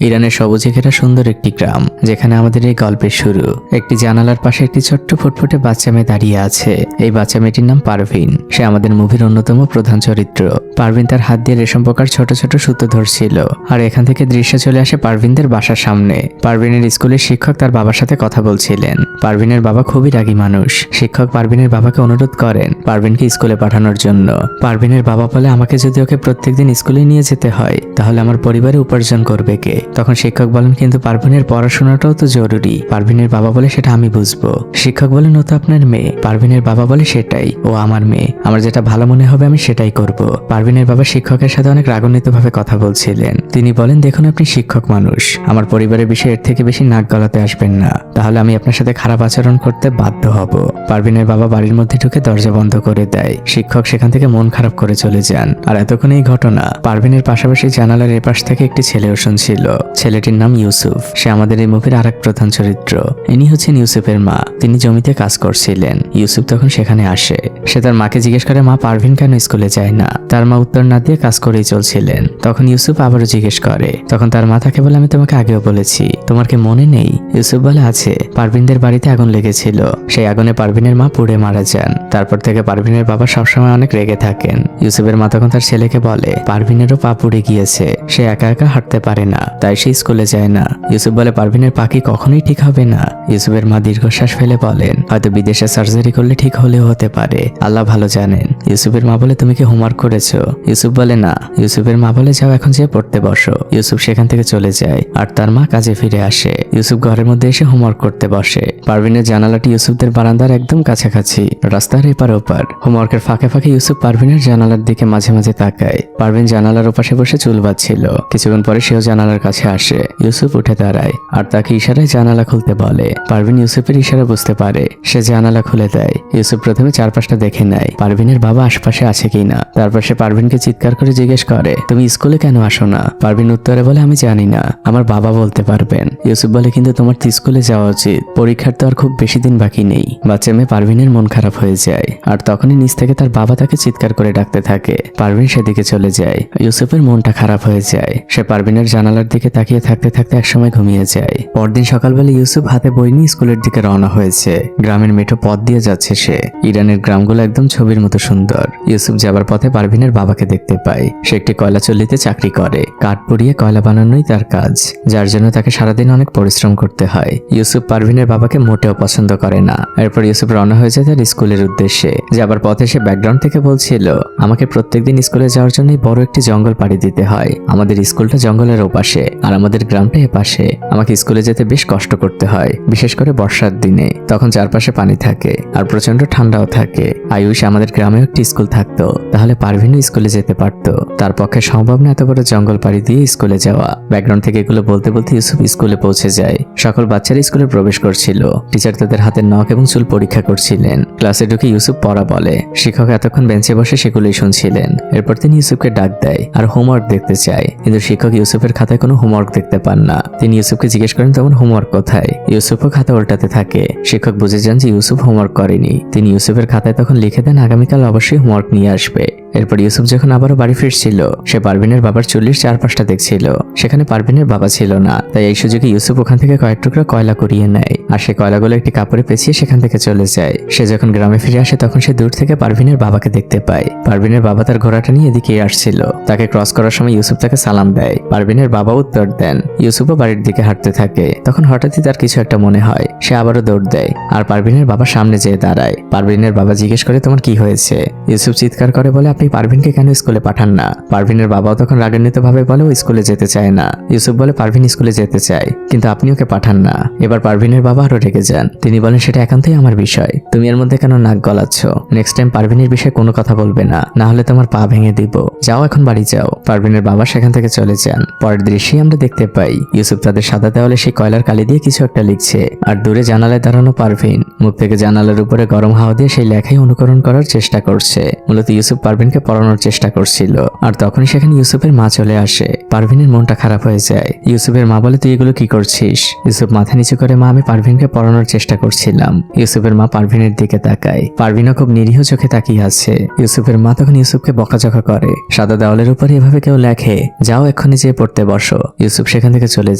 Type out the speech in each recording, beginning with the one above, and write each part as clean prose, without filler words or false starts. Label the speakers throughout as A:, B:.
A: ইরানের সবুজে ঘেরা সুন্দর একটি গ্রাম, যেখানে আমাদের এই গল্পের শুরু। একটি জানালার পাশে একটি ছোট্ট ফুটফুটে বাচ্চা মেয়ে দাঁড়িয়ে আছে। এই বাচ্চা মেয়েটির নাম পারভিন। সে আমাদের মুভির অন্যতম প্রধান চরিত্র। পারভিন তার হাত দিয়ে রেশম পোকার ছোট ছোট সুতো ধরছিল, আর এখান থেকে দৃশ্য চলে আসে পারভিনদের বাসার সামনে। পারভিনের স্কুলের শিক্ষক তার বাবার সাথে কথা বলছিলেন। পারভিনের বাবা খুবই রাগী মানুষ। শিক্ষক পারভিনের বাবাকে অনুরোধ করেন পারভিনকে স্কুলে পাঠানোর জন্য। পারভিনের বাবা বলে, আমাকে যদি ওকে প্রত্যেকদিন স্কুলে নিয়ে যেতে হয় তাহলে আমার পরিবারে উপার্জন করবে কে? তখন শিক্ষক বলেন, কিন্তু পারভিনের পড়াশোনাটাও তো জরুরি। পারভিনের বাবা বলে, সেটা আমি বুঝবো। শিক্ষক বলেন, ও তো আপনার মেয়ে। পারভিনের বাবা বলে, সেটাই, ও আমার মেয়ে। আমার যেটা ভালো মনে হবে আমি সেটাই করব। পারভিনের বাবা শিক্ষকের সাথে অনেক রাগান্বিতভাবে কথা বলছিলেন। তিনি বলেন, দেখুন আপনি শিক্ষক মানুষ, আমার পরিবারের বিষয়ে এর থেকে বেশি নাক গলাতে আসবেন না, তাহলে আমি আপনার সাথে খারাপ আচরণ করতে বাধ্য হব। পারভিনের বাবা বাড়ির মধ্যে ঢুকে দরজা বন্ধ করে দেয়। শিক্ষক সেখান থেকে মন খারাপ করে চলে যান। আর এতক্ষণ এই ঘটনা পারভিনের পাশাপাশি জানালার এপাশ থেকে একটি ছেলেও শুনছিল। ছেলেটির নাম ইউসুফ। সে আমাদের এই মুভির আরেক প্রধান চরিত্র। ইনি হচ্ছেন ইউসুফের মা। তিনি জমিতে কাজ করছিলেন। ইউসুফ তখন সেখানে আসে। সে তার মাকে জিজ্ঞেস করে, মা, পারভিন কেন স্কুলে যায় না? তার মা উত্তর না দিয়ে কাজ করেই চলছিলেন। তখন ইউসুফ আবারও জিজ্ঞেস করে। তখন তার মা তাকে বলে, আমি তোমাকে আগেও বলেছি, তোমার কি মনে নেই? ইউসুফ বলে, আছে। পারভিনদের বাড়িতে আগুন লেগেছিল, সেই আগুনে পারভিনের মা পুড়ে মারা যান। তারপর থেকে পারভিনের বাবা সবসময় অনেক রেগে থাকেন। ইউসুফের মা তখন তার ছেলেকে বলে, পারভিনেরও পা পুড়ে গিয়েছে, সে একা একা হাঁটতে পারে না, তাই সে স্কুলে যায় না। ইউসুফ বলে, পারভিনের পা কি কখনোই ঠিক হবে না? ইউসুফের মা দীর্ঘশ্বাস ফেলে বলেন, হয়তো বিদেশে সার্জারি করলে ঠিক হলেও হতে পারে, আল্লাহ ভালো জানেন। ইউসুফের মা বলে, তুমি কি হোমওয়ার্ক করেছো? ইউসুফ বলে, না। ইউসুফের মা বলে, যাও এখন যেয়ে পড়তে বসো। ইউসুফ সেখান থেকে চলে যায়, আর তার মা কাজে ফিরে আসে। ইউসুফ ঘরের মধ্যে এসে হোমওয়ার্ক করতে বসে। পারভিনের জানালাটি ইউসুফদের বারান্দার একদম কাছাকাছি, রাস্তার এপার ওপার। হোমওয়ার্কের ফাঁকে ফাঁকে ইউসুফ পারভিনের জানালার দিকে মাঝে মাঝে তাকায়। পারভিন জানালার ওপাশে বসে চুল বাঁধছিল। কিছুক্ষণ পরে সেও জানালার কাছে আসে। ইউসুফ উঠে দাঁড়ায় আর তাকে ইশারায় জানালা খুলতে বলে। পারভিন ইউসুফের ইশারা বুঝতে পারে। সে জানালা খুলে দেয়। ইউসুফ প্রথমে চারপাশটা দেখে নেয় পারভিনের বাবা আশপাশে আছে কিনা। তারপর সে পারভিনকে চিৎকার করে জিজ্ঞেস করে, তুমি স্কুলে কেন আসো না? পারভিন উত্তরে বলে, আমি জানি না, আমার বাবা বলতে পারবেন। ইউসুফ বলে, কিন্তু তোমার তো স্কুলে যাওয়া উচিত, পরীক্ষার তো আর খুব বেশি দিন বাকি নেই। বাচ্চা মেয়ে পারভিনের মন খারাপ হয়ে যায়, আর তখনই নিচ থেকে তার বাবা তাকে চিৎকার করে ডাকতে থাকে। পারভিন সেদিকে চলে যায়। ইউসুফের মনটা খারাপ হয়ে যায়। সে পারভিনের জানালার দিকে তাকিয়ে থাকতে থাকতে একসময় ঘুমিয়ে যায়। পরদিন সকালবেলা ইউসুফ হাতে বই নিয়ে স্কুলের দিকে রওনা হয়েছে। গ্রামের মেঠো পথ দিয়ে যাচ্ছে সে। ইরানের গ্রামগুলো একদম ছবির মতো সুন্দর। ইউসুফ যাবার পথে পারভিনের বাবাকে দেখতে পায়। সে একটি কয়লা চুল্লিতে চাকরি করে। কাঠ পুড়িয়ে কয়লা বানানোই তার কাজ, যার জন্য তাকে সারাদিন অনেক পরিশ্রম করতে হয়। ইউসুফ পারভিনের বাবাকে মোটেও পছন্দ করে না। এরপর ইউসুফ রওনা হয়ে যায় তার স্কুলের উদ্দেশ্যে। যাবার পথে সে ব্যাকগ্রাউন্ড থেকে বলছিল, আমাকে প্রত্যেকদিন স্কুলে যাওয়ার জন্য বড় একটি জঙ্গল পাড়ি দিতে হয়। আমাদের স্কুলটা জঙ্গলের ওপাশে আর আমাদের গ্রামটা এপাশে। আমাকে স্কুলে যেতে বেশ কষ্ট করতে হয়, বিশেষ করে বর্ষার দিনে। তখন চারপাশে পানি থাকে আর প্রচন্ড ঠান্ডাও থাকে। আয়ুষ, আমাদের গ্রামেও একটি স্কুল থাকতো, তাহলে পারভিনও স্কুলে যেতে পারতো। তার পক্ষে সম্ভব না এত বড় জঙ্গল পাড়ি দিয়ে স্কুলে যাওয়া। ব্যাকগ্রাউন্ড থেকে এগুলো বলতে বলতে ইউসুফ স্কুলে পৌঁছে যায়। সকল বাচ্চারা স্কুলে প্রবেশ করছিল। টিচার তাদের হাতের নখ এবং চুল পরীক্ষা করছিলেন। ক্লাসে ঢুকে ইউসুফ পড়া বলে। শিক্ষক এতক্ষণ বেঞ্চে বসে সেগুলোই শুনছিলেন। এরপর তিনি ইউসুফকে ডাক দেয় আর হোমওয়ার্ক দেখতে চায়, কিন্তু শিক্ষক ইউসুফের খাতায় কোনো হোমওয়ার্ক দেখতে পান না। তিনি ইউসুফকে জিজ্ঞেস করেন, তোমার হোমওয়ার্ক কোথায়? ইউসুফও খাতা উল্টাতে থাকে। শিক্ষক বুঝে যান যে ইউসুফ হোমওয়ার্ক করেনি। তিনি ইউসুফের খাতায় তখন লিখে দেন, আগামীকাল অবশ্যই হোমওয়ার্ক নিয়ে আসবে। এরপর ইউসুফ যখন আবারও বাড়ি ফিরছিল, সে পারভিনের বাবার চুল্লির চারপাশটা দেখছিল। সেখানে পারভিনের বাবা ছিল না, তাই এই সুযোগে ইউসুফ ওখান থেকে কয়েক টুকরা কয়লা কুড়িয়ে নেয় আর সে কয়লাগুলো একটি কাপড়ে পেঁচিয়ে সেখান থেকে চলে যায়। সে যখন গ্রামে ফিরে আসে তখন সে দূর থেকে পারভিনের বাবাকে দেখতে পায়। পারভিনের বাবা তার ঘোড়াটা নিয়ে এদিকে আসছিল। তাকে ক্রস করার সময় ইউসুফ তাকে সালাম দেয়। পারভিনের বাবা উত্তর দেন। ইউসুফও বাড়ির দিকে হাঁটতে থাকে। তখন হঠাৎই তার কিছু একটা মনে হয়। সে আবারও দৌড় দেয় আর পারভিনের বাবা সামনে যেয়ে দাঁড়ায়। পারভিনের বাবা জিজ্ঞেস করে, তোমার কি হয়েছে? ইউসুফ চিৎকার করে বলে, আপনি পারভিনকে কেন স্কুলে পাঠান না? পারভিনের বাবাও তখন রাগান্বিত ভাবে বলে, ও স্কুলে যেতে চায় না। ইউসুফ বলে, পারভিন স্কুলে যেতে চায়, কিন্তু আপনি ওকে পাঠান না। এবার পারভিনের বাবা আরো রেগে যান। তিনি বলেন, সেটা একান্তই আমার বিষয়, তুমি এর মধ্যে কেন নাক গলাচ্ছ? নেক্সট টাইম পারভিনের বিষয়ে কোনো কথা বলবে না, না হলে তোমার পা ভেঙে দিব। যাও, এখন বাড়ি যাও। পারভিনের বাবা সেখান থেকে চলে যান। পরের দৃশ্যে আমরা দেখতে পাই ইউসুফ তাদের সাদা দেওয়ালে সেই কয়লার কালি দিয়ে কিছু একটা লিখছে, আর দূরে জানালায় দাঁড়ানো পারভিন মুখ থেকে জানালার উপরে গরম হাওয়া দিয়ে সেই লেখাই অনুকরণ করার চেষ্টা করছে। মূলত ইউসুফ পারভিন পারভিনকে পড়ানোর চেষ্টা করছিল। আর তখনই সেখানে ইউসুফের মা চলে আসে। পারভিনের মনটা খারাপ হয়ে যায়। ইউসুফের মা বলে, তুই এগুলো কি করছিস? ইউসুফ মাথা নিচু করে, মা আমি পারভিনকে পড়ানোর চেষ্টা করছিলাম। ইউসুফের মা পারভিনের দিকে তাকায়। পারভিনও খুব নিরীহ চোখে তাকিয়ে আছে। ইউসুফের মা তখন ইউসুফকে বকাঝকা করে, সাদা দেওয়ালের উপরে এভাবে কেউ লেখে? যাও এক্ষুনি যেয়ে পড়তে বসো। ইউসুফ সেখান থেকে চলে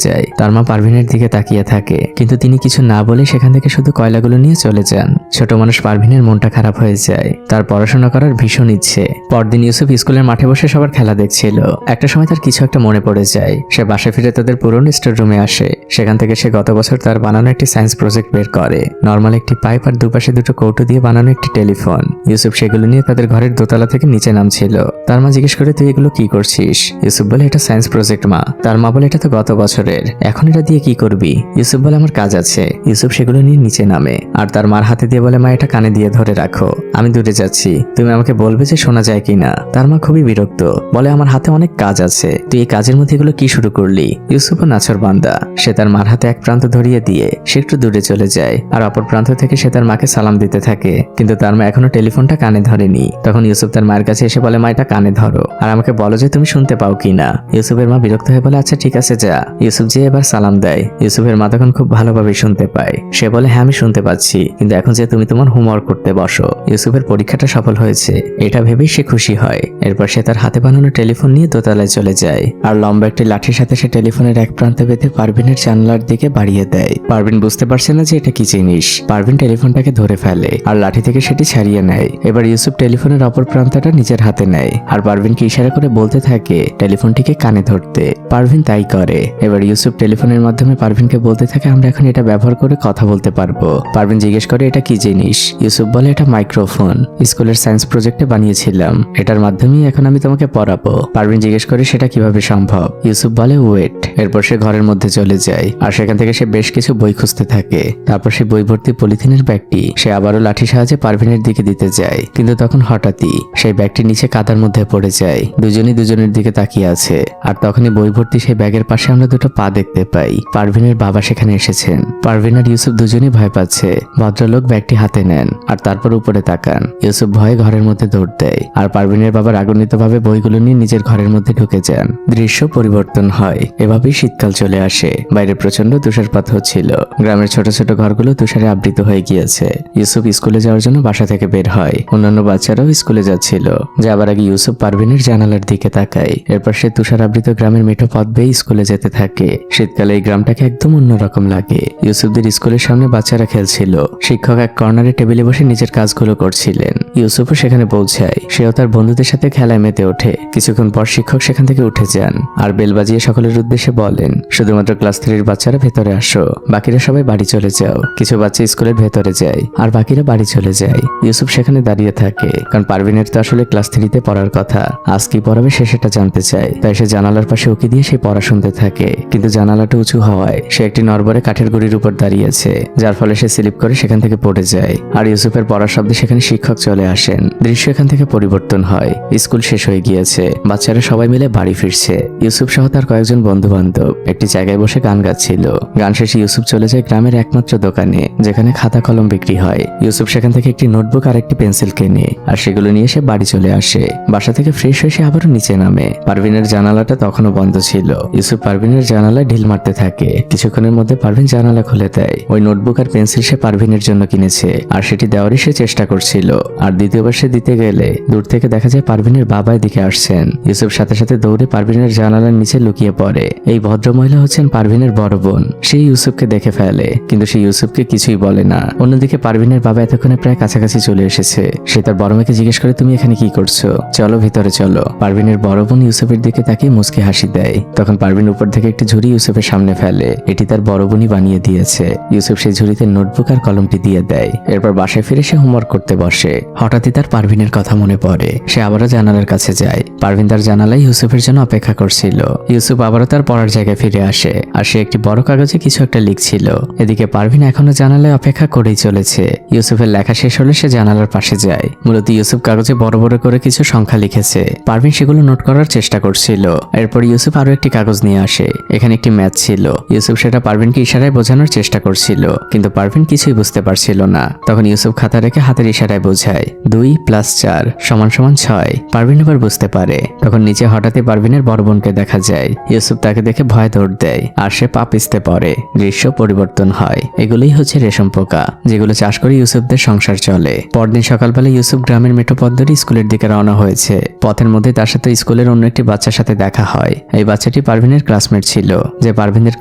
A: যায়। তার মা পারভিনের দিকে তাকিয়ে থাকে, কিন্তু তিনি কিছু না বলে সেখান থেকে শুধু কয়লাগুলো নিয়ে চলে যান। ছোট মানুষ পারভিনের মনটা খারাপ হয়ে যায়। তার পড়াশোনা করার ভীষণ ইচ্ছে। পরদিন ইউসুফ স্কুলের মাঠে বসে সবার খেলা দেখছিল। একটা সময় তার কিছু একটা মনে পড়ে যায়। সে বাসায় ফিরে তাদের পুরনো স্টোর রুমে আসে। সেখান থেকে সে গত বছর তার বানানো একটি সায়েন্স প্রজেক্ট বের করে। নর্মাল একটি পাইপ আর দুপাশে দুটো কৌটো দিয়ে বানানো একটি টেলিফোন। ইউসুফ সেগুলো নিয়ে তাদের ঘরের দোতলা থেকে নিচে নামছিল। তার মা জিজ্ঞেস করে, তুই এগুলো কি করছিস? ইউসুফ বলে, এটা সায়েন্স প্রজেক্ট মা। তার মা বলে, এটা তো গত বছরের, এখন এটা দিয়ে কি করবি? ইউসুফ বলে, আমার কাজ আছে। ইউসুফ সেগুলো নিয়ে নিচে নামে আর তার মার হাতে দিয়ে বলে, মা এটা কানে দিয়ে ধরে রাখো, আমি দূরে যাচ্ছি, তুমি আমাকে বলবে যে শোনা যায় কিনা। তার মা খুবই বিরক্ত, বলে, আমার হাতে অনেক কাজ আছে, তুই এই কাজের মধ্যে এগুলো কি শুরু করলি? ইউসুফও নাছর বান্দা। সে তার মার হাতে এক প্রান্ত ধরিয়ে দিয়ে সে একটু দূরে চলে যায় আর অপর প্রান্ত থেকে সে তার মাকে সালাম দিতে থাকে। কিন্তু তার মা এখনো টেলিফোনটা কানে ধরেনি। তখন ইউসুফ তার মায়ের কাছে এসে বলে, মা এটা কানে ধরো আর আমাকে বলো যে তুমি শুনতে পাও কিনা। ইউসুফের মা বিরক্ত হয়ে বলে, আচ্ছা ঠিক আছে যা। ইউসুফ যে এবার সালাম দেয়। ইউসুফের মা তখন খুব ভালোভাবে শুনতে পায়। সে বলে, হ্যাঁ আমি শুনতে পাচ্ছি, কিন্তু এখন যে তুমি তোমার হোমওয়ার্ক করতে বসো। ইউসুফের পরীক্ষাটা সফল হয়েছে, এটা ভেবেই সে খুশি হয়। এরপর সে তার হাতে বানানো টেলিফোন নিয়ে দোতলায় চলে যায় আর লম্বা একটি লাঠির সাথে সে টেলিফোনের এক প্রান্তে বেঁধে পারভিনের জানলার দিকে বাড়িয়ে দেয়। পারভিন বুঝতে পারছে না যে এটা কি জিনিস। পারভিন টেলিফোনটাকে ধরে ফেলে আর লাঠি থেকে সেটি ছাড়িয়ে নেয়। এবার ইউসুফ টেলিফোনের অপর প্রান্তটা নিজের হাতে নেয় আর পারভিনকে ইশারা করে বলতে থাকে টেলিফোনটিকে কানে ধরতে। পারভিন তাই করে। এবার ইউসুফ টেলিফোনের মাধ্যমে পারভিনকে বলতে থাকে, আমরা এখন এটা ব্যবহার করে কথা বলতে পারবো। পারভিন জিজ্ঞেস করে, এটা কি জিনিস? ইউসুফ বলে, এটা মাইক্রোফোন, স্কুলের সায়েন্স প্রজেক্টে বানিয়েছিলাম, এটার মাধ্যমেই এখন আমি তোমাকে পড়াবো। পারভিন জিজ্ঞেস করে, সেটা কিভাবে সম্ভব? ইউসুফ বলে, ওয়েট। এরপর সে ঘরের মধ্যে চলে যায় আর সেখান থেকে সে বেশ কিছু বই খুঁজতে থাকে। তারপর সে বই ভর্তি পলিথিনের ব্যাগটি সে আবারও লাঠি সাহায্যে পারভিনের দিকে দিতে যায়, কিন্তু তখন হঠাৎই সেই ব্যাগটি নিচে কাদার মধ্যে পড়ে যায়। দুজনই দুজনের দিকে তাকিয়ে আছে আর তখনই বই ভর্তি সেই ব্যাগের পাশে আমরা দুটো পা দেখতে পাই। পারভিনের বাবা সেখানে এসেছেন। পারভিন আর ইউসুফ দুজনই ভয় পাচ্ছে। ভদ্রলোক ব্যাগটি হাতে নেন আর তারপর উপরে তাকান। ইউসুফ ভয়ে ঘরের মধ্যে দৌড় দেয় আর পারভিনের বাবা রাগান্বিতভাবে বইগুলো নিয়ে নিজের ঘরের মধ্যে ঢুকে যান। দৃশ্য পরিবর্তন হয়। এভাবেই শীতকাল চলে আসে। বাইরে প্রচন্ড তুষারপাত হচ্ছিল। গ্রামের ছোট ছোট ঘরগুলো তুষারে আবৃত হয়ে গিয়েছে। ইউসুফ স্কুলে যাওয়ার জন্য বাসা থেকে বের হয়। অন্যান্য বাচ্চারাও স্কুলে যাচ্ছিল। যাবার আগে ইউসুফ পারভিনের জানালার দিকে তাকায়। এরপর সে তুষার আবৃত গ্রামের মেঠো পথ বেয়ে স্কুলে যেতে থাকে। শীতকালে এই গ্রামটাকে একদম অন্যরকম লাগে। ইউসুফদের স্কুলের সামনে বাচ্চারা খেলছিল। শিক্ষক এক কর্নারে টেবিলে বসে নিজের কাজগুলো করছিলেন। ইউসুফও সেখানে পৌঁছায়। সেও তার বন্ধুদের সাথে খেলায় মেতে ওঠে। কিছুক্ষণ পর শিক্ষক সেখান থেকে উঠে যান আর বেল বাজিয়ে সকলের উদ্দেশ্যে বলেন, শুধুমাত্র ক্লাস 3-র বাচ্চারা ভেতরে আসো, বাকিরা সবাই বাড়ি চলে যাও। কিছু বাচ্চা স্কুলের ভেতরে যায় আর বাকিরা বাড়ি চলে যায়। ইউসুফ সেখানে দাঁড়িয়ে থাকে, কারণ পারভিনের তো আসলে ক্লাস 3-তে পড়ার কথা। আজ কি পড়াবে সে সেটা জানতে চায়। তাই সে জানালার পাশে উকি দিয়ে সে পড়া শুনতে থাকে। কিন্তু জানালাটা উঁচু হওয়ায় সে একটি নড়বড়ে কাঠের গুঁড়ির উপর দাঁড়িয়েছে, যার ফলে সে স্লিপ করে সেখান থেকে পড়ে যায়। আর ইউসুফের পড়ার শব্দে সেখানে শিক্ষক চলে আসেন। দৃশ্য এখান থেকে পরিবর্তন হয়। স্কুল শেষ হয়ে গিয়েছে। বাচ্চারা সবাই মিলে বাড়ি ফিরছে। ইউসুফ সহ তার কয়েকজন বন্ধু বান্ধব একটি জায়গায় বসে গান গাচ্ছিল। গান শেষে ইউসুফ চলে যায় গ্রামের একমাত্র দোকানে, যেখানে খাতা কলম বিক্রি হয়। ইউসুফ সেখান থেকে একটি নোটবুক আর একটি পেন্সিল কেনে আর সেগুলো নিয়ে সে বাড়ি চলে আসে। বাসা থেকে ফ্রেশ হয়ে সে আবারও নিচে নামে। পারভিনের জানালাটা তখনও বন্ধ ছিল। ইউসুফ পারভিনের জানালায় ঢিল মারতে থাকে। কিছুক্ষণের মধ্যে পারভিন জানালা খুলে দেয়। ওই নোটবুক আর পেন্সিল সে পারভিনের জন্য কিনেছে আর সেটি দেওয়ারই সে চেষ্টা করছিল। আর দ্বিতীয়বার সে দিতে গেলে দূর থেকে দেখা যায় পারভিনের বাবা এদিকে আসছেন। ইউসুফ সাথে সাথে দৌড়ে পারভিনের জানালার নিচে লুকিয়ে পড়ে। এই ভদ্রমহিলা হচ্ছেন পারভিনের বড় বোন। সে ইউসুফকে দেখে ফেলে, কিন্তু সে ইউসুফকে কিছুই বলে না। অন্যদিকে পারভিনের বাবা এতক্ষণে প্রায় কাছাকাছি চলে এসেছে। সে তার বড় মেয়েকে জিজ্ঞেস করে, তুমি এখানে কি করছো? চলো ভিতরে চলো। পারভিনের বড় বোন ইউসুফের দিকে তাকিয়ে মুচকি হাসি দেয়। তখন পারভিন উপর থেকে একটি ঝুড়ি ইউসুফের সামনে ফেলে। এটি তার বড় বোনই বানিয়ে দিয়েছে। ইউসুফ সেই ঝুড়িতে নোটবুক আর কলমটি দিয়ে দেয়। এরপর বাসায় ফিরে সে হোমওয়ার্ক করতে বসে। হঠাৎই তার পারভিনের কথা মনে পড়ে। সে আবারও জানালার কাছে যায়। পারভিন তার জানালায় ইউসুফের জন্য অপেক্ষা করছিল। ইউসুফ আবারও তার পড়ার জায়গায় ফিরে আসে আর সে একটি বড় কাগজে কিছু একটা লিখছে। লিখছিল। এদিকে পারভিন এখনো জানালায় অপেক্ষা করেই চলেছে। ইউসুফের লেখা শেষ হলে সে জানালার পাশে যায়। মূলত ইউসুফ কাগজে বড় বড় করে কিছু সংখ্যা লিখেছে। পারভিন সেগুলো নোট করার চেষ্টা করছিল। এরপর ইউসুফ আরো একটি কাগজ নিয়ে আসে। এখানে একটি ম্যাথ ছিল। ইউসুফ সেটা পারভিনকে ইশারায় বোঝানোর চেষ্টা করছিল, কিন্তু পারভিন কিছুই বুঝতে পারছিল না। তখন ইউসুফ খাতা রেখে হাতের ইশারায় বোঝায় 2 + 4 = 6। পারভিন এবার বুঝতে পারে। তখন নিচে হঠাৎই পারভিনের বড় বোনকে দেখা যায়। ইউসুফ তাকে দেখে ভয় দৌড় দেয় আর সে পা পিছতে পড়ে। দৃশ্য পরিবর্তন হয়। এগুলোই হচ্ছে রেশম পোকা, যেগুলো চাষ করে ইউসুফদের সংসার চলে। পরদিন সকালবেলা ইউসুফ গ্রামের মেঠো পথ ধরে স্কুলের দিকে রওনা হয়েছে। পথের মধ্যে তার সাথে স্কুলের অন্য একটি বাচ্চার সাথে দেখা হয়। এই বাচ্চাটি পারভিনের ক্লাসমেট ছিল, যে পারভিনের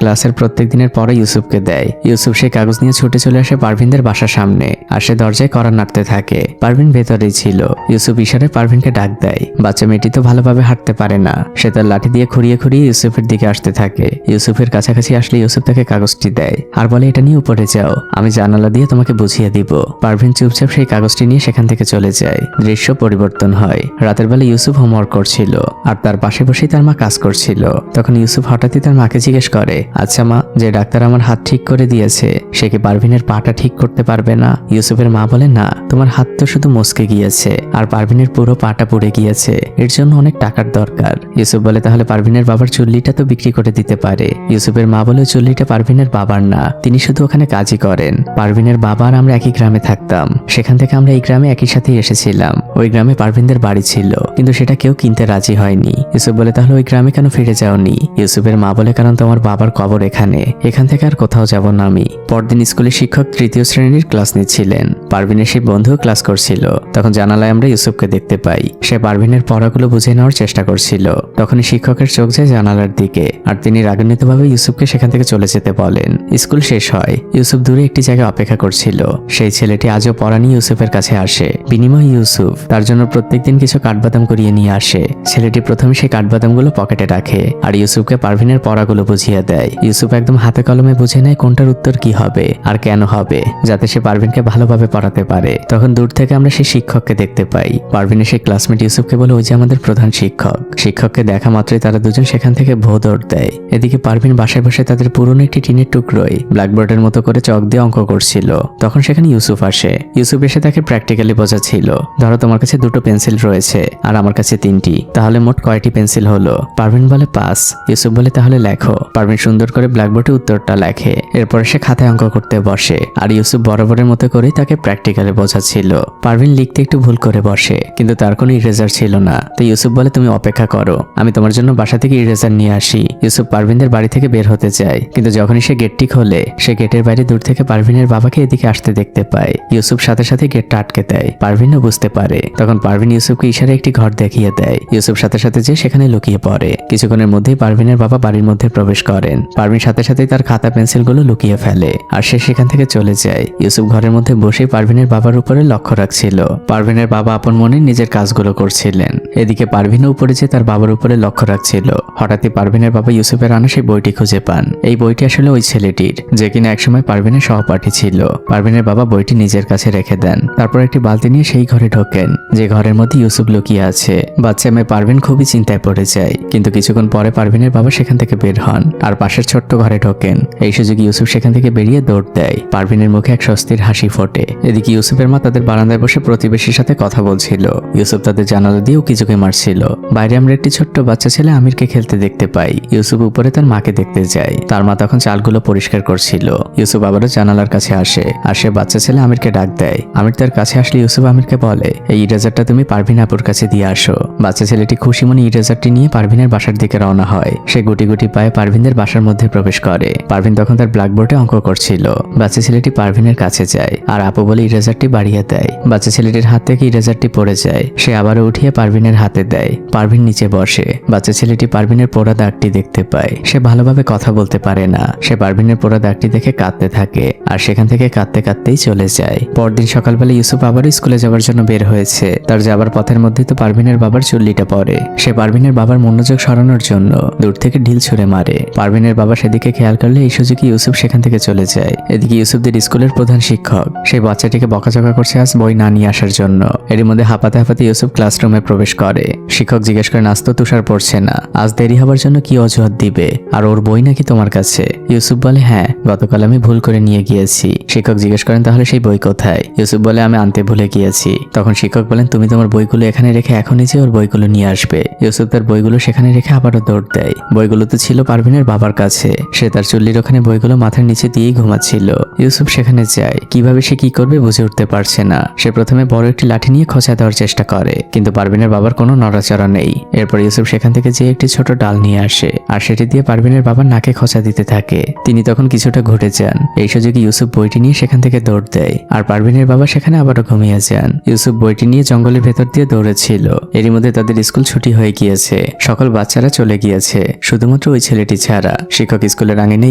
A: ক্লাসের প্রত্যেক দিনের পরে ইউসুফকে দেয়। ইউসুফ সেই কাগজ নিয়ে ছুটে চলে আসে পারভিনদের বাসার সামনে আর সে দরজায় কড়া নাড়তে থাকে। পারভিন ভেতরেই ছিল। ইউসুফ ইশারায় পারভিনকে ডাক দেয়। বাচ্চা মেয়েটি তো ভালোভাবে হাঁটতে পারে না। সে তার লাঠি দিয়ে খুঁড়িয়ে খুঁড়িয়ে ইউসুফের দিকে আসতে থাকে। ইউসুফের কাছাকাছি আসলে ইউসুফ তাকে কাগজটি দেয় আর বলে, এটা নিয়ে উপরে যাও, আমি জানালা দিয়ে তোমাকে বুঝিয়ে দিব। পারভিন চুপচাপ সেই কাগজটি নিয়ে সেখান থেকে চলে যায়। দৃশ্য পরিবর্তন হয়। রাতের বেলা ইউসুফ হোমওয়ার্ক করছিল আর তার পাশে বসেই তার মা কাজ করছিল। তখন ইউসুফ হঠাৎই তার মাকে জিজ্ঞেস করে, আচ্ছা মা, যে ডাক্তার আমার হাত ঠিক করে দিয়েছে সে কি পারভিনের পাটা ঠিক করতে পারবে না? ইউসুফের মা বলে, না, তোমার হাত তো শুধু মচকে গিয়েছে আর পারভিনের পুরো পাটা পুড়ে গিয়েছে, এর জন্য অনেক টাকার দরকার। ইউসুফ বলে, তাহলে পারভিনের বাবার চুল্লিটা তো বিক্রি করে দিতে পারে। ইউসুফের মা বলে, চুল্লিটা পারভিনের বাবার না, তিনি শুধু ওখানে কাজই করেন। পারভিনের বাবা আর আমরা একই গ্রামে থাকতাম, সেখান থেকে আমরা এই গ্রামে একই সাথেই এসেছিলাম। ওই গ্রামে পারভিনদের বাড়ি ছিল, কিন্তু সেটা কেউ কিনতে রাজি হয়নি। ইউসুফ বলে, তাহলে ওই গ্রামে কেন ফিরে যাওনি? ইউসুফের মা বলে, কারণ তোমার বাবার কবর এখানে, এখান থেকে আর কোথাও যাব না আমি। পরদিন স্কুলের শিক্ষক 3য় শ্রেণীর ক্লাস নিচ্ছিলেন। পারভিনের সেই বন্ধু ক্লাস করছিল। তখন জানালায় আমরা ইউসুফকে দেখতে পাই। সে পারভিনের পড়াগুলো বুঝে নেওয়ার চেষ্টা করছিল। তখনই শিক্ষকের চোখ যায় জানালার দিকে আর তিনি রাগান্বিতভাবে ইউসুফকে সেখান থেকে চলে যেতে বলেন। স্কুল শেষ হয়। ইউসুফ দূরে একটি জায়গায় অপেক্ষা করছিল। সেই ছেলেটি আজও পড়া নিয়ে ইউসুফের কাছে আসে। বিনিময়ে ইউসুফ তার জন্য প্রত্যেকদিন কিছু কাঠবাদাম করিয়ে নিয়ে আসে। ছেলেটি প্রথমে সেই কাঠবাদামগুলো পকেটে রাখে আর ইউসুফকে পারভিনের পড়াগুলো বুঝিয়ে দেয়। ইউসুফ একদম হাতে কলমে বুঝে নেয় কোনটার উত্তর কি হবে আর কেন হবে, যাতে সে পারভিনকে ভালোভাবে পড়াতে পারে। তখন দূর থেকে আমরা সেই শিক্ষককে দেখতে পাই। পারভিনের সেই ক্লাসমেট ইউসুফকে বলে, ওই যে আমাদের প্রধান শিক্ষক। শিক্ষককে দেখা মাত্রই তারা দুজন সেখান থেকে ভো দৌড় দেয়। এদিকে পারভিন বাসায় বসে তাদের পুরনো একটি টিনের টুকরোয় ব্ল্যাকবোর্ডের মতো করে চক দিয়ে অঙ্ক করছিল। তখন সেখানে ইউসুফ আসে। ইউসুফ এসে তাকে প্র্যাকটিক্যালি বোঝাচ্ছিল, ধরো তোমার কাছে 2টো পেন্সিল রয়েছে আর আমার কাছে 3টি, তাহলে মোট কয়টি পেন্সিল হলো? পারভিন বলে 5। ইউসুফ বলে, তাহলে লেখো। পারভিন সুন্দর করে ব্ল্যাকবোর্ডে উত্তরটা লেখে। এরপরে সে খাতায় অঙ্ক করতে বসে আর ইউসুফ বরাবরের মতো করেই তাকে প্র্যাকটিক্যালি বোঝাচ্ছিল। পারভিন লিখতে একটু ভুল করে বসে, কিন্তু তার কোনো ইরেজার ছিল না। তো ইউসুফ বলে, তুমি অপেক্ষা করো, আমি তোমার জন্য বাসা থেকে ইরেজার নিয়ে আসি। ইউসুফ পারভিনদের বাড়ি থেকে বের হতে চায়, কিন্তু যখনই সে গেটটি খোলে সে গেটের বাইরে দূর থেকে পারভিনের বাবাকে এদিকে আসতে দেখতে পায়। ইউসুফ সাথে সাথে গেটটা আটকে দেয়। পারভিনও বুঝতে পারে। তখন পারভিন ইউসুফকে ইশারায় একটি ঘর দেখিয়ে দেয়। ইউসুফ সাথে সাথে যে সেখানে লুকিয়ে পড়ে। কিছুক্ষণের মধ্যেই পারভিনের বাবা বাড়ির মধ্যে প্রবেশ করেন। পারভিন সাথে সাথেই তার খাতা পেন্সিলগুলো লুকিয়ে ফেলে আর সে সেখান থেকে চলে যায়। ইউসুফ ঘরের মধ্যে বসে পারভিনের বাবার উপরে লক্ষ্য রাখছিল। পারভিনের বাবা আপন মনে নিজের কাজগুলো করছিলেন। এদিকে পারভিনও উপরে যে তার বাবার উপরে লক্ষ্য রাখছিল। হঠাৎই পারভিনের বাবা ইউসুফের আনা সেই বইটি খুঁজে পান। এই বইটি আসলে ওই ছেলেটির, যে কিনা একসময় পারভিনের সহপাঠী ছিল। পারভিনের বাবা বইটি নিজের কাছে রেখে দেন। তারপর একটি বালতি নিয়ে সেই ঘরে ঢোকেন, যে ঘরের মধ্যে ইউসুফ লুকিয়ে আছে। বাচ্চা মেয়ে পারভিন খুবই চিন্তায় পড়ে যায়, কিন্তু কিছুক্ষণ পরে পারভিনের বাবা সেখান থেকে বের হন আর পাশের ছোট্ট ঘরে ঢোকেন। এই সুযোগে ইউসুফ সেখান থেকে বেরিয়ে দৌড় দেয়। পারভিনের মুখে এক স্বস্তির হাসি ফোটে। এদিকে ইউসুফের মা তাদের বারান্দায় বসে প্রতিবেশীর সাথে কথা বলছিল। ইউসুফ তাদের জানালা দিয়েও কিছুকে মারছিল। বাইরে আমরা একটি ছোট্ট বাচ্চা ছেলে আমিরকে খেলতে দেখতে পাই। ইউসুফ উপরে তার মাকে দেখতে যায়। তার মা তখন চালগুলো পরিষ্কার করছিল। ইউসুফ আবারও জানালার কাছে আসে আর সে বাচ্চা ছেলে আমিরকে ডাক দেয়। আমির তার কাছে আসলে ইউসুফ আমিরকে বলে, এই ইরেজারটা তুমি পারভিন আপুর কাছে দিয়ে আসো। বাচ্চা ছেলেটি খুশি মনে ইরেজারটি নিয়ে পারভিনের বাসার দিকে রওনা হয়। সে গুটি গুটি পায়ে পারভিনদের বাসার মধ্যে প্রবেশ করে। পারভিন তখন তার ব্ল্যাকবোর্ডে অঙ্ক করছিল। বাচ্চা ছেলেটি পারভিনের কাছে যায় আর আপু বলে ইরেজারটি বাড়িয়ে দেয়। বাচ্চা ছেলেটির হাত থেকে ইরেজারটি পড়ে যায়। সে আবারও উঠিয়ে পারভিনের হাতে দেয়। পারভিন নিচে বসে। বাচ্চা ছেলেটি পারভিনের পোড়া দাগটি দেখতে পায়। সে ভালোভাবে কথা বলতে পারে না। সে পারভিনের পোড়া দাগটি দেখে কাঁদতে থাকে আর সেখান থেকে কাঁদতে কাঁদতেই চলে যায়। পরদিন সকালবেলা ইউসুফ আবারও স্কুলে যাওয়ার জন্য বের হয়েছে। তার যাবার পথের মধ্যে তো পারভিনের বাবার চুল্লিটা পড়ে। সে পারভিনের বাবার মনোযোগ সরানোর জন্য দূর থেকে ঢিল ছুঁড়ে মারে। পারভিনের বাবা সেদিকে খেয়াল করলে এই সুযোগে ইউসুফ সেখান থেকে চলে যায়। এদিকে ইউসুফদের স্কুলের প্রধান শিক্ষক সেই বাচ্চাটিকে বকাঝকা করছে আজ বই না নিয়ে আসার জন্য। এর মধ্যে হাঁপাতে হাঁপাতে ইউসুফ ক্লাসরুমে প্রবেশ করে। শিক্ষক জিজ্ঞেস করেন, আজ তো তুষার পড়ছে না, আজ দেরি হবার জন্য কি অজুহাত দিবে? আর ওর বই নাকি তোমার কাছে? ইউসুফ বলে, বলে হ্যাঁ, গতকাল আমি ভুল করে নিয়ে গিয়েছি। শিক্ষক জিজ্ঞেস করেন তাহলে সেই বই কোথায়? ইউসুফ বলে আমি আনতে ভুলে গিয়েছি। তখন শিক্ষক বলেন তুমি তোমার বইগুলো এখানে রেখে এখনই যে ওর বইগুলো নিয়ে আসবে। ইউসুফ তার বইগুলো সেখানে রেখে আবারও দৌড় দেয়। বইগুলো তো ছিল পারভিনের বাবার কাছে। সে তার চুল্লির ওখানে বইগুলো মাথার নিচে দিয়েই ঘুমাচ্ছিল। ইউসুফ সেখানে যায়, কিভাবে সে কি করবে বুঝে উঠতে পারছে না। সে প্রথমে বড় একটি লাঠি নিয়ে খোঁচা দেওয়ার চেষ্টা করে, কিন্তু পারভিনের বাবার কোনো নড়াচড়া নেই। এরপর ইউসুফ সেখান থেকে যে একটি ছোট ডাল নিয়ে আসে আর সেটি দিয়ে পারভিনের বাবার নাকে খোঁচা দিতে থাকে। তিনি তখন কিছুটা ঘটে যান। এই সুযোগে ইউসুফ বইটি নিয়ে সেখান থেকে দৌড় দেয় আর পারভিনের বাবা সেখানে আবারও ঘুমিয়ে যান। ইউসুফ বইটি নিয়ে জঙ্গলের ভেতর দিয়ে দৌড়েছিল। এরই মধ্যে তাদের স্কুল ছুটি হয়ে গিয়েছে। সকল বাচ্চারা চলে গিয়েছে, শুধুমাত্র ওই ছেলেটি ছাড়া। শিক্ষক স্কুলের আঙিনে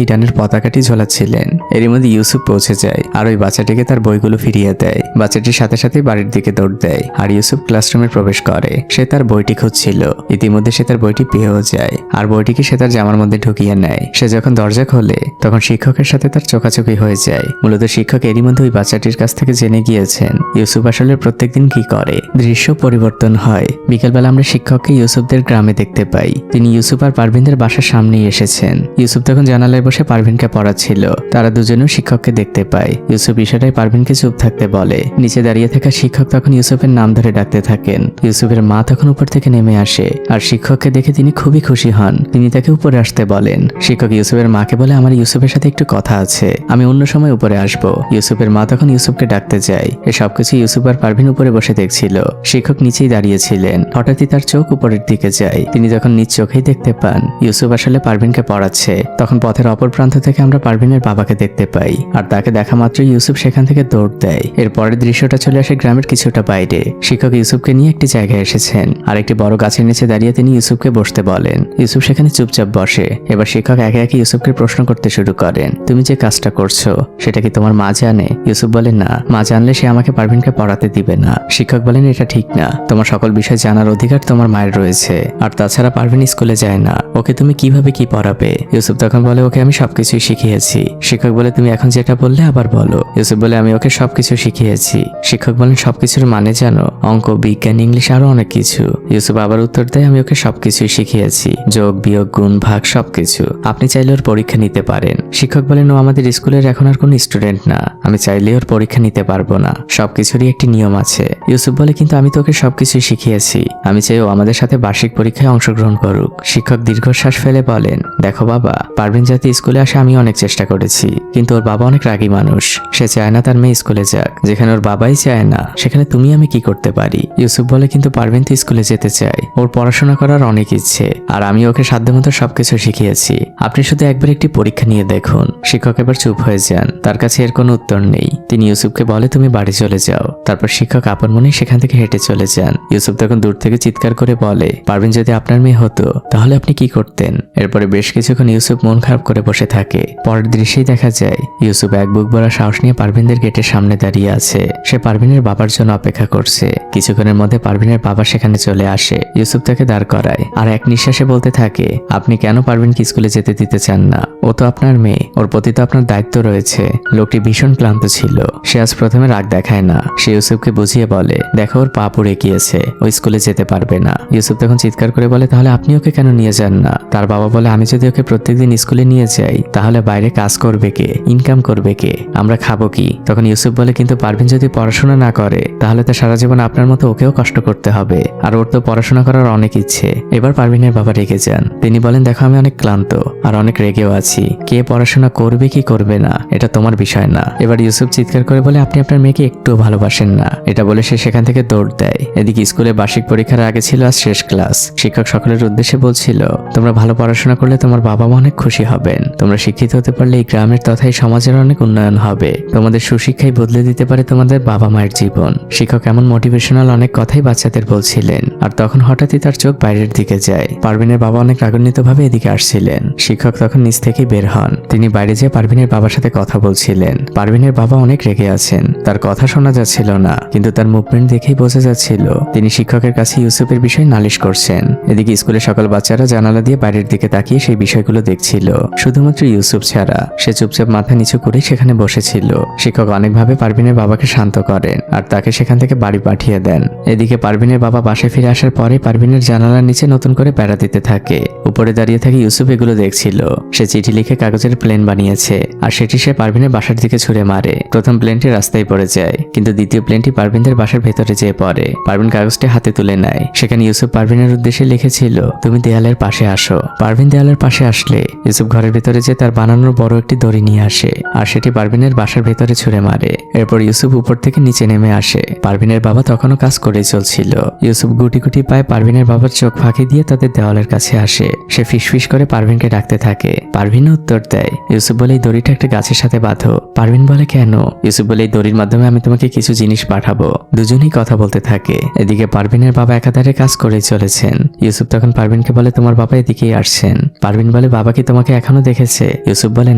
A: ইরানের পতাকাটি ঝোলাচ্ছিলেন। এরই মধ্যে ইউসুফ পৌঁছে যায় আর ওই বাচ্চাটিকে তার বইগুলো ফিরিয়ে দেয়। বাচ্চাটির সাথে সাথে বাড়ির দিকে দৌড় দেয় আর ইউসুফ ক্লাসরুমে প্রবেশ করে। সে তার বইটি খুঁজছিল। ইতিমধ্যে সে তার বইটি পেয়েও যায় আর বইটিকে সে তার জামার মধ্যে ঢুকিয়ে নেয়। সে যখন দরজা খোলে তখন শিক্ষকের সাথে তার চোখাচোখি হয়ে যায়। মূলত শিক্ষক এরই মধ্যে ওই বাচ্চাটির কাছ থেকে জেনে গিয়েছেন ইউসুফ আসলে প্রত্যেকদিন কি করে। দৃশ্য পরিবর্তন হয়। বিকেলবেলা আমরা শিক্ষককে ইউসুফদের গ্রামে দেখতে পাই। তিনি ইউসুফ আর পারভিনদের বাসার সামনেই এসেছেন। ইউসুফ তখন জানালায় বসে পারভিনকে পড়াচ্ছিল। তারা দুজনেও শিক্ষককে দেখতে পায়। ইউসুফ ইশারায় পারভিনকে চুপ থাকতে বলে। নিচে দাঁড়িয়ে থাকা শিক্ষক তখন ইউসুফের নাম ধরে ডাকতে থাকেন। ইউসুফের মা তখন উপর থেকে নেমে আসে আর শিক্ষককে দেখে তিনি খুবই খুশি হন। তিনি তাকে উপরে আসতে বলেন। শিক্ষক ইউসুফের মাকে বলে আমার ইউসুফের সাথে একটু কথা আছে, আমি অন্য সময় উপরে আসবো। ইউসুফের মা তখন ইউসুফকে ডাকতে যায়। এ সবকিছু ইউসুফ আর পারভিন উপরে বসে দেখছিল। শিক্ষক নিচেই দাঁড়িয়েছিলেন। হঠাৎই তার চোখ উপরের দিকে যায়। তিনি যখন নিজ চোখেই দেখতে পান ইউসুফ আসলে পারভিনকে পড়াচ্ছে, তখন পথের অপর প্রান্ত থেকে আমরা পারভিনের বাবাকে দেখতে পাই আর তাকে দেখা মাত্রই ইউসুফ সেখান থেকে দৌড় দেয়। এর পরের দৃশ্যটা চলে আসে গ্রামের কিছুটা বাইরে। শিক্ষক ইউসুফকে নিয়ে একটি জায়গায় এসেছেন আর একটি বড় গাছের নিচে দাঁড়িয়ে তিনি ইউসুফকে বসতে বলেন। ইউসুফ সেখানে চুপচাপ বসে। এবার শিক্ষক একে একে ইউসুফকে প্রশ্ন করতে শুরু করেন, তুমি যে কাজটা করছো সেটা কি তোমার মা জানে? ইউসুফ বলেন না, মা জানলে সে আমাকে পারভিনকে পড়াতে দিবে না। শিক্ষক বলেন এটা ঠিক না, তোমার সকল বিষয় জানার অধিকার তোমার মায়ের রয়েছে। আর তাছাড়া পারভিন স্কুলে যায় না, ওকে তুমি কিভাবে কি পড়াবে? ইউসুফ তখন বলে ওকে আমি সবকিছুই শিখিয়েছি। শিক্ষক বলে তুমি এখন যেটা বললে আবার বলো। ইউসুফ বলে আমি ওকে সবকিছু শিখিয়েছি। শিক্ষক বলেন সবকিছুর মানে জানো? অঙ্ক, বিজ্ঞান, ইংলিশ আরো অনেক কিছু। ইউসুফ আবার উত্তর দেয় আমি ওকে সবকিছুই শিখিয়েছি, যোগ, বিয়োগ, গুণ, ভাগ সবকিছু। আপনি চাইলে ওর পরীক্ষা নিতে পারেন। শিক্ষক বলেন ও আমাদের স্কুলের এখন আর কোনো স্টুডেন্ট না, আমি চাইলে ওর পরীক্ষা নিতে পারবো না, সবকিছুরই একটি নিয়ম আছে। ইউসুফ বলে কিন্তু আমি তো ওকে সবকিছুই শিখিয়েছি, আমি চাই ও আমাদের সাথে বার্ষিক পরীক্ষায় অংশগ্রহণ করুক। শিক্ষক দীর্ঘশ্বাস ফেলে বলেন দেখো বাবা, পারভিন যাতে স্কুলে আসে আমি অনেক চেষ্টা করেছি, কিন্তু ওর বাবা অনেক রাগী মানুষ। সে চায় না তার মেয়ে স্কুলে যাক। যেখানে ওর বাবাই চায় না সেখানে তুমি আমি কি করতে পারি? ইউসুফ বলে কিন্তু পারভিন তো স্কুলে যেতে চায়, ওর পড়াশোনা করার অনেক ইচ্ছে আর আমি ওকে সাধ্যমতো সবকিছু শিখিয়েছি। আপনি শুধু একবার একটি পরীক্ষা নিয়ে দেখুন। শিক্ষক এবার চুপ হয়ে যান, তার কাছে এর কোনো উত্তর নেই। তিনি ইউসুফকে বলে তুমি বাড়ি চলে যাও। তারপর শিক্ষক আপন মনে সেখান থেকে হেঁটে চলে যান। ইউসুফ তখন দূর থেকে চিৎকার করে বলে পারভিন যদি আপনার মেয়ে হতো তাহলে আপনি কি করতেন? এরপরে বেশ কিছুক্ষণ ইউসুফ মন খারাপ করে বসে থাকে। পরের দৃশ্যেই দেখা যায় ইউসুফ এক বুক ভরা সাহস নিয়ে পারভিনদের গেটের সামনে দাঁড়িয়ে আছে। সে পারভিনের বাবার জন্য অপেক্ষা করছে। কিছুক্ষণের মধ্যে পারভিনের বাবা সেখানে চলে আসে। ইউসুফ তাকে দাঁড় করায় আর এক নিঃশ্বাসে বলতে থাকে আপনি কেন পারভিনকে স্কুলে যেতে দিতে চান না? ও তো আপনার মেয়ে, ওর প্রতি তো আপনার দায়িত্ব রয়েছে। লোকটি ভীষণ ক্লান্ত ছিল। সে আজ প্রথমে রাগ দেখায় না। সে ইউসুফকে বুঝিয়ে বলে দেখো ওর পা পুড়ে গিয়েছে, ও স্কুলে যেতে পারবে না। ইউসুফ তখন চিৎকার করে বলে তাহলে আপনি ওকে কেন নিয়ে যান না? তার বাবা বলে আমি যদি ওকে প্রত্যেকদিন স্কুলে নিয়ে যাই তাহলে বাইরে কাজ করবে কে, ইনকাম করবে কে, আমরা খাবো কি? তখন ইউসুফ বলে কিন্তু পারভিন যদি পড়াশোনা না করে তাহলে তো সারা জীবন আপনার মতো ওকেও কষ্ট করতে হবে, আর ওর তো পড়াশোনা করার অনেক ইচ্ছে। এবার পারভিনের বাবা রেগে যান। তিনি বলেন দেখো আমি অনেক ক্লান্ত আর অনেক রেগেও আছি, কে পড়াশোনা করবে কি করবে না এটা তোমার বিষয় না। এবার ইউসুফ চিৎকার করে বলে আপনি আপনার মেয়েকে একটুও ভালোবাসেন না। এটা বলে সে সেখান থেকে দৌড় দেয়। এদিকে স্কুলে বার্ষিক পরীক্ষার আগে ছিল আজ শেষ ক্লাস। শিক্ষক সকলের উদ্দেশ্যে বলছিল তোমরা ভালো পড়াশোনা করলে তোমার বাবা মা অনেক খুশি হবেন। তোমরা শিক্ষিত হতে পারলে এই গ্রামের তথা এই সমাজের অনেক উন্নয়ন হবে। তোমাদের সুশিক্ষাই বদলে দিতে পারে তোমাদের বাবা মায়ের জীবন। শিক্ষক এমন মোটিভেশনাল অনেক কথাই বাচ্চাদের বলছিলেন। আর তখন হঠাৎই তার চোখ বাইরের দিকে যায়। পারভিনের বাবা অনেক রাগান্বিত ভাবে এদিকে আসছিলেন। শিক্ষক তখন নিচ থেকে বের হন। তিনি বাইরে যেয়ে পারভিনের বাবার সাথে কথা বলছিলেন। পারভিনের বাবা অনেক রেগে আছেন। তার কথা শোনা যাচ্ছিল না, কিন্তু তার মুভমেন্ট দেখেই বোঝা যাচ্ছিল তিনি শিক্ষকের কাছে ইউসুফের বিষয়ে নালিশ করছেন। এদিকে স্কুলের সকল বাচ্চারা জানালা দিয়ে বাইরের দিকে তাকিয়ে সেই বিষয়গুলো দেখছিল। শুধুমাত্র ইউসুফ ছাড়া। সে চুপচাপ মাথা নিচু করে সেখানে বসেছিল। শিক্ষক অনেকভাবে পারভিনের বাবাকে শান্ত করেন আর তাকে সেখান থেকে বাড়ি পাঠিয়ে দেন। এদিকে পারভিনের বাবা বাসায় ফিরে আসার পরে পারভিনের জানালার নিচে নতুন করে বেড়া দিতে থাকে। উপরে দাঁড়িয়ে থাকে ইউসুফ এগুলো দেখছিল। সে চিঠি লিখে কাগজের প্লেন বানিয়েছে আর সেটি সে পারভিনের বাসার দিকে ছুঁড়ে মারে। প্রথম প্লেনটি রাস্তায় পড়ে যায়, কিন্তু দ্বিতীয় প্লেনটি পারভিনদের বাসার ভেতরে যেয়ে পড়ে। পারভিন কাগজটি হাতে তুলে নেয়। সেখানে ইউসুফ পারভিনের উদ্দেশ্যে লিখেছিল, তুমি দেয়ালের পাশে আসো। পারভিন দেয়ালের পাশে আসলে ইউসুফ ঘরের ভেতরে যে তার বানানোর বড় একটি দড়ি নিয়ে আসে আর সেটি পারভিনের বাসার ভেতরে ছুঁড়ে মারে। এরপর ইউসুফ উপর থেকে নিচে নেমে আসে। পারভিনের বাবা তখনও কাজ করেই চলছিল। ইউসুফ গুটি গুটি পায়ে পারভিনের বাবার চোখ ফাঁকি দিয়ে তাদের দেওয়ালের কাছে আসে। সে ফিসফিস করে পারভিনকে ডাকতে থাকে। পারভিনও উত্তর দেয়। ইউসুফ বলে, এই দড়িটা একটা গাছের সাথে বাঁধো। পারভিন বলে, কেন? ইউসুফ বলে, এই দড়ির মাধ্যমে আমি তোমাকে কিছু জিনিস পাঠাবো। দুজনেই কথা বলতে থাকে। এদিকে পারভিনের বাবা একাধারে কাজ করেই চলেছেন। ইউসুফ তখন পারভিনকে বলে, তোমার বাবা এদিকেই আসছেন। পারভিন বলে, বাবা কি তোমাকে এখনো দেখেছে? ইউসুফ বলে,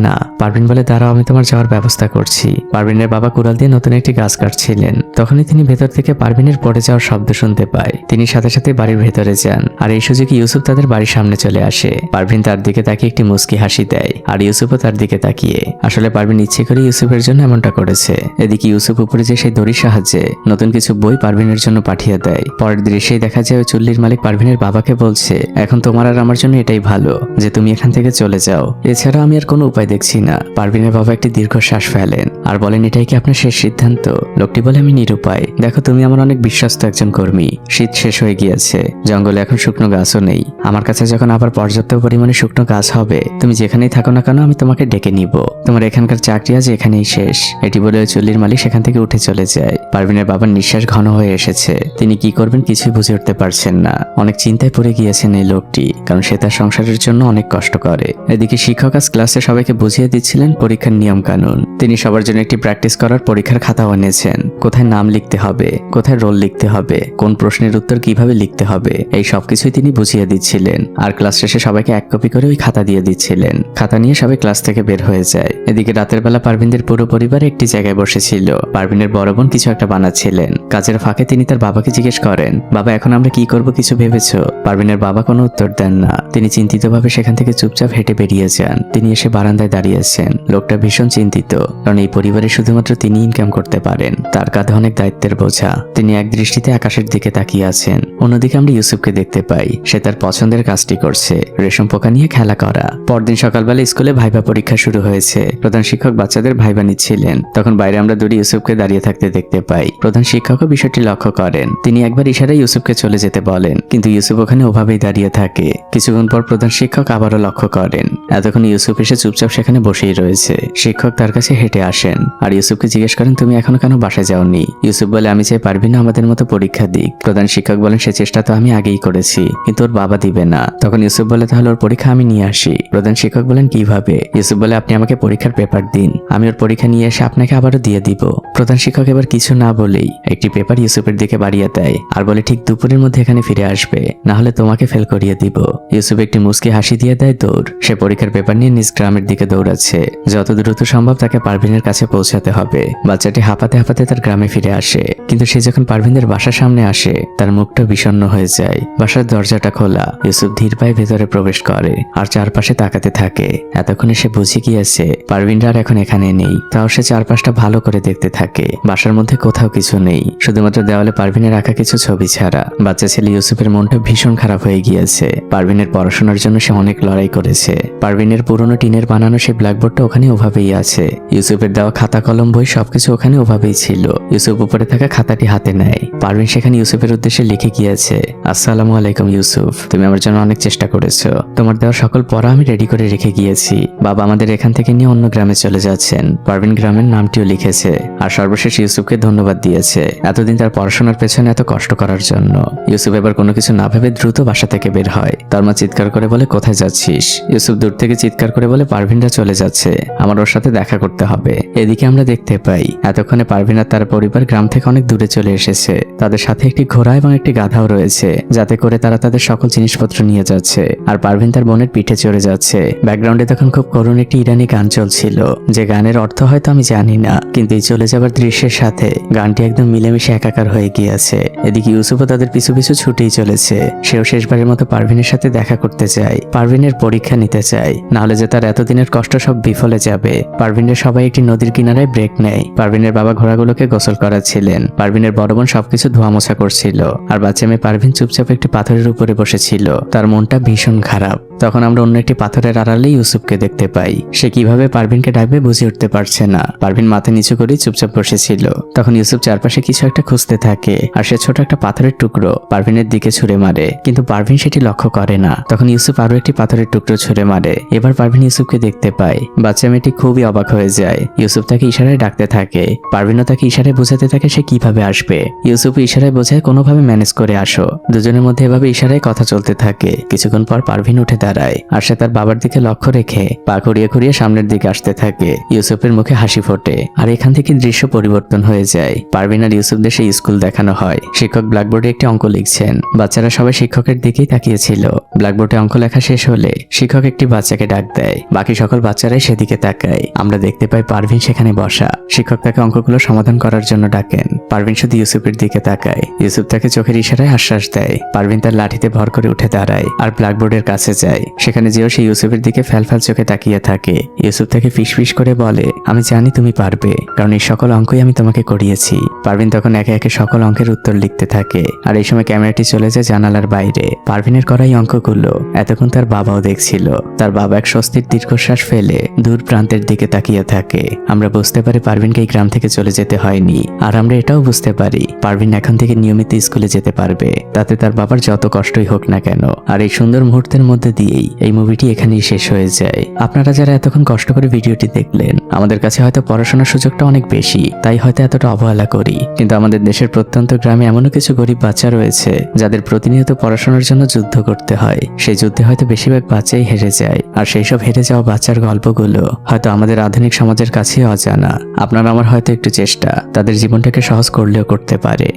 A: না। পারভিন বলে, দাঁড়াও, আমি তোমার যাওয়ার ব্যবস্থা করছি। পারভিনের বাবা কুড়াল দিয়ে নতুন একটি গাছ কাটছিলেন। তখনই তিনি ভেতর থেকে পারভিনের পড়ে যাওয়ার শব্দ শুনতে পায়। তিনি সাথে সাথে বাড়ির ভেতরে যান আর এই সুযোগে ইউসুফ তাদের বাড়ির সামনে চলে আসে। পারভিন তার দিকে তাকিয়ে একটি মুচকি হাসি দেয় আর ইউসুফও তার দিকে তাকিয়ে। আসলে পারভিন ইচ্ছে করে ইউসুফের জন্য এমনটা করেছে। এদিকে ইউসুফ উপরে যে সেই দড়ির সাহায্যে নতুন কিছু বই পারভিনের জন্য পাঠিয়ে দেয়। পরের দৃশ্যেই দেখা যায় ওই চুল্লির মালিক পারভিনের বাবাকে বলছে, এখন তোমার আর আমার জন্য এটাই ভালো যে তুমি এখান থেকে চলে যাও। এছাড়া আমি আর কোনো উপায় দেখছি না। পারভিনের বাবা একটি দীর্ঘশ্বাস ফেলেন আর বলেন, এটাই কি আপনার শেষ সিদ্ধান্ত? লোকটি বলে, আমি নিরুপায়। দেখো, তুমি আমার অনেক বিশ্বস্ত একজন কর্মী। শীত শেষ হয়ে গিয়েছে, জঙ্গলে এখন শুকনো গাছও নেই। আমার কাছে যখন আবার পর্যাপ্ত পরিমাণে শুকনো গাছ হবে, তুমি যেখানেই থাকো না কেন আমি তোমাকে ডেকে নিব। তোমার এখানকার চাকরি আজ এখানেই শেষ। এটি বলে ওই চুল্লির মালিক সেখান থেকে উঠে চলে যায়। পারভিনের বাবার নিঃশ্বাস ঘন হয়ে এসেছে। তিনি কি করবেন কিছুই বুঝে উঠতে পারছেন না। অনেক চিন্তায় পড়ে গিয়েছেন এই লোকটি, কারণ সে তার সংসারের জন্য অনেক কষ্ট করে। এদিকে শিক্ষক আজ ক্লাসে সবাইকে বুঝিয়ে দিচ্ছিলেন পরীক্ষার নিয়ম কানুন। তিনি সবার জন্য একটি প্র্যাকটিস করার পরীক্ষার খাতাও এনেছেন। কোথায় নাম লিখতে হবে, কোথায় রোল লিখতে হবে, কোন প্রশ্নের উত্তর কিভাবে লিখতে হবে, এই সবকিছুই তিনি বুঝিয়ে দিচ্ছিলেন। আর ক্লাস শেষে সবাইকে এক কপি করে ওই খাতা দিয়ে দিচ্ছিলেন। খাতা নিয়ে সবাই ক্লাস থেকে বের হয়ে যায়। এদিকে রাতের বেলা পারভিনদের পুরো পরিবার একটি জায়গায় বসেছিল। পারভিনের বড় বোন কিছু একটা বানাচ্ছিলেন। কাজের ফাঁকে তিনি তার বাবাকে জিজ্ঞেস করেন, বাবা, এখন আমরা কি করব, কিছু ভেবেছো? পারভিনের বাবা কোনো উত্তর দেন না। তিনি চিন্তিতভাবে সেখান থেকে চুপচাপ হেঁটে বেরিয়ে যান। তিনি এসে বারান্দায় দাঁড়িয়েছেন। লোকটা ভীষণ চিন্তিত, কারণ এই পরিবারে শুধুমাত্র তিনি ইনকাম করতে পারেন। তার কাঁধে অনেক দায়িত্বের বোঝা। তিনি এক দৃষ্টিতে আকাশের দিকে তাকিয়ে আছেন। অন্যদিকে আমরা ইউসুফকে দেখতে পাই। সে তার পছন্দের কাজটি করছে, রেশম পোকা নিয়ে খেলা করা। পরদিন সকালবেলা স্কুলে ভাইবা পরীক্ষা শুরু হয়েছে। প্রধান শিক্ষক বাচ্চাদের ভাইবা নিচ্ছিলেন। তখন বাইরে আমরা দূরে ইউসুফকে দাঁড়িয়ে থাকতে দেখতে পাই। প্রধান শিক্ষকও বিষয়টি লক্ষ্য করেন। তিনি একবার ইশারায় ইউসুফকে চলে যেতে বলেন, কিন্তু ইউসুফ ওখানে ওভাবেই দাঁড়িয়ে থাকে। কিছুক্ষণ পর প্রধান শিক্ষক আবারও লক্ষ্য করেন। এতক্ষণ ইউসুফ এসে চুপচাপ সেখানে বসেই রয়েছে। শিক্ষক তার কাছে হেঁটে আসেন আর ইউসুফকে জিজ্ঞেস করেন, তুমি এখনো কেন বাসায় যাওনি? ইউসুফ বলে, আমি চাই পারভিন আমাদের মতো পরীক্ষা দিক। প্রধান শিক্ষক বলেন, সে চেষ্টা তো আমি আগেই করেছি, কিন্তু ওর বাবা দিবে না। তখন ইউসুফ বলে, তাহলে ওর পরীক্ষা আমি নিয়ে আসি। প্রধান শিক্ষক বলেন, কিভাবে? ইউসুফ বলে, আপনি আমাকে পরীক্ষার পেপার দিন, আমি ওর পরীক্ষা নিয়ে এসে আপনাকে আবারও দিয়ে দিব। প্রধান শিক্ষক এবার কিছু না বলেই একটি পেপার ইউসুফের দিকে বাড়িয়ে দেয় আর বলে, ঠিক দুপুরের মধ্যে এখানে ফিরে আসবে, না হলে তোমাকে ফেল করিয়ে দিব। ইউসুফ একটি মুচকি হাসি দিয়ে দেয় দৌড়। সে পরীক্ষার পেপার নিয়ে নিজ গ্রামের দিকে দৌড়াচ্ছে। যত দ্রুত সম্ভব তাকে পারভিনের কাছে পৌঁছাতে হবে। বাচ্চাটি হাঁপাতে হাঁপাতে তার গ্রামে ফিরে আসে, কিন্তু সে যখন পারভিনের বাসার সামনে আসে তার মুখটা বিষণ্ণ হয়ে যায়। বাসার দরজাটা খোলা। ইউসুফ ধীর পায়ে ভেতরে প্রবেশ করে আর চারপাশে তাকাতে থাকে। এতক্ষণে সে বুঝে গিয়েছে পারভিনরা আর এখন এখানে নেই। তাও সে চারপাশটা ভালো করে দেখতে থাকে। বাসার মধ্যে কোথাও কিছু নেই, শুধুমাত্র দেওয়ালে পারভিনের আঁকা কিছু ছবি ছাড়া। বাচ্চা ছেলে ইউসুফের মনটা ভীষণ খারাপ হয়ে গিয়েছে। পারভিনের পড়াশোনার জন্য সে অনেক লড়াই করেছে। পারভিনের পুরনো টিনের বানানো সেই ব্ল্যাকবোর্ডটা ওখানে ওভাবেই আছে। ইউসুফের দেওয়া খাতা কলম বই সবকিছু ওখানে ওভাবেই ছিল। ইউসুফ উপরে থাকা খাতাটি হাতে নেয়। পারভিন সেখানে ইউসুফের উদ্দেশ্যে লিখে গিয়েছে, আসসালামু আলাইকুম ইউসুফ, তুমি আমার জন্য অনেক চেষ্টা করেছো। তোমার দেওয়া সকল পড়া আমি রেডি করে রেখে গিয়েছি। বাবা আমাদের এখান থেকে নিয়ে অন্য গ্রামে চলে যাচ্ছেন। পারভিন গ্রামের নামটিও লিখেছে আর সর্বশেষ ইউসুফকে ধন্যবাদ দিয়েছে এতদিন তার পড়াশোনার পেছনে এত কষ্ট করার জন্য। ইউসুফ এবার কোনো কিছু না ভেবে দ্রুত বাসা থেকে বের হয়। তার মা চিৎকার করে বলে, কোথায় যাচ্ছিস? ইউসুফ দূর থেকে চিৎকার করে বলে, পারভিনরা চলে যাচ্ছে, আমার ওর সাথে দেখা করতে হবে। এদিকে আমরা দেখতে পাই এতক্ষণে পারভিন আর তার পরিবার গ্রাম থেকে অনেক দূরে চলে এসেছে। তাদের সাথে একটি ঘোড়া এবং একটি গাধাও রয়েছে, যাতে করে তারা তাদের সকল জিনিসপত্র নিয়ে যাচ্ছে। আর পারভিন তার বোনের পিঠে চড়ে যাচ্ছে। ব্যাকগ্রাউন্ডে তখন খুব করুণ একটি ইরানি গান চলছিল, যে গানের অর্থ হয়তো আমি জানি না, কিন্তু এই চলে যাবার দৃশ্যের সাথে গানটি একদম মিলেমিশে একাকার হয়ে গিয়েছে। এদিকে ইউসুফও তাদের পিছু পিছু ছুটেই চলেছে। সেও শেষবারের মতো পারভিনের সাথে দেখা করতে চায়, পারভিনের পরীক্ষা নিতে চায়, নাহলে যে তার এতদিনের কষ্ট সব বিফলে যাবে। পারভিনের সবাই একটি নদীর কিনারায় ব্রেক নেয়। পারভিনের বাবা ঘোড়াগুলোকে গোসল করাচ্ছিলেন। পারভিনের বড় বোন সবকিছু ধোয়া মোছা করছিল আর বাচ্চা মেয়ে পারভিন চুপচাপ একটি পাথরের উপরে বসেছিল। তার মনটা ভীষণ খারাপ। তখন আমরা অন্য একটি পাথরের আড়ালে ইউসুফ ইউসুফকে দেখতে পাই। সে কিভাবে পারভিনকে ডাকবে বুঝে উঠতে পারছে না। পারভিন মাথা নিচু করে চুপচাপ বসেছিল। তখন ইউসুফ চারপাশে কিছু একটা খুঁজতে থাকে আর সে ছোট একটা পাথরের টুকরো পারভিনের দিকে ছুঁড়ে মারে, কিন্তু পারভিন সেটি লক্ষ্য করে না। তখন ইউসুফ আরো একটি পাথরের টুকরো ছুঁড়ে মারে। এবার পারভিন ইউসুফকে দেখতে পায়। বাচ্চা মেয়েটি খুবই অবাক হয়ে যায়। ইউসুফ তাকে ইশারায় ডাকতে থাকে। পারভিনও তাকে ইশারায় বোঝাতে থাকে সে কিভাবে আসবে। ইউসুফ ইশারায় বোঝায় কোনোভাবে ম্যানেজ করে আসো। দুজনের মধ্যে এভাবে ইশারায় কথা চলতে থাকে। কিছুক্ষণ পর পারভিন উঠে দাঁড়ায় আর সে তার বাবার দিকে লক্ষ্য রেখে পা ঘুরিয়ে ঘুরিয়ে সামনের দিকে আসতে থাকে। ইউসুফের মুখে হাসি ফোটে আর এখান থেকে দৃশ্য পরিবর্তন হয়ে যায়। পারভিন আর ইউসুফদের সেই স্কুল দেখানো হয়। শিক্ষক ব্ল্যাকবোর্ডে একটি অঙ্ক লিখছেন। বাচ্চারা সবাই শিক্ষকের দিকেই তাকিয়েছিল। ব্ল্যাকবোর্ডে অঙ্ক লেখা শেষ হলে শিক্ষক একটি বাচ্চাকে ডাক দেয়। বাকি সকল বাচ্চারাই সেদিকে তাকায়। আমরা দেখতে পাই পারভিন সেখানে বসা। শিক্ষক তাকে অঙ্কগুলো সমাধান করার জন্য ডাকেন। পারভিন শুধু ইউসুফের দিকে তাকায়। ইউসুফ তাকে চোখের ইশারায় আশ্বাস দেয়। পারভিন তার লাঠিতে ভর করে উঠে দাঁড়ায় আর ব্ল্যাকবোর্ডের কাছে যায়। সেখানে যেও সে ইউসুফের দিকে ফ্যালফ্যাল চোখে তাকিয়ে থাকে। ইউসুফ তাকে ফিসফিস করে বলে, আমি জানি তুমি পারবে, কারণ এই সকল অঙ্কই আমি তোমাকে করিয়েছি। পারভিন তখন একে একে সকল অঙ্কের উত্তর লিখতে থাকে। আর এই সময় ক্যামেরাটি চলে যায় জানালার বাইরে। পারভিনের করা এই অঙ্কগুলো এতক্ষণ তার বাবাও দেখছিল। তার বাবা এক স্বস্তির দীর্ঘশ্বাস ফেলে দূর প্রান্তের দিকে তাকিয়ে থাকে। আমরা বুঝতে পারি পারভিনকে এই গ্রাম থেকে চলে যেতে হয়নি। আর আমরা এটাও বুঝতে পারি পারভিন এখন থেকে নিয়মিত স্কুলে যেতে পারবে, তাতে তার বাবার যত কষ্টই হোক না কেন। আর এই সুন্দর মুহূর্তের মধ্যে দিয়েই এই মুভিটি এখানেই শেষ হয়ে যায়। আপনারা যারা এতক্ষণ কষ্ট করে ভিডিওটি দেখলেন, আমাদের কাছে হয়তো পড়াশোনার সুযোগটা অনেক বেশি, তাই হয়তো এতটা অবহেলা করি, কিন্তু আমাদের দেশের প্রত্যন্ত গ্রামে এমনও কিছু গরিব বাচ্চা রয়েছে যাদের প্রতিনিয়ত পড়াশোনার জন্য যুদ্ধ করতে হয়। সেই যুদ্ধে হয়তো বেশিরভাগ বাচ্চাই হেরে যায়। আর সেই সব হেরে যাওয়া বাচ্চার গল্পগুলো হয়তো আমাদের আধুনিক সমাজের কাছেও অজানা। আপনার আমার হয়তো একটু চেষ্টা তাদের জীবনটাকে সহজ করলেও করতে পারে।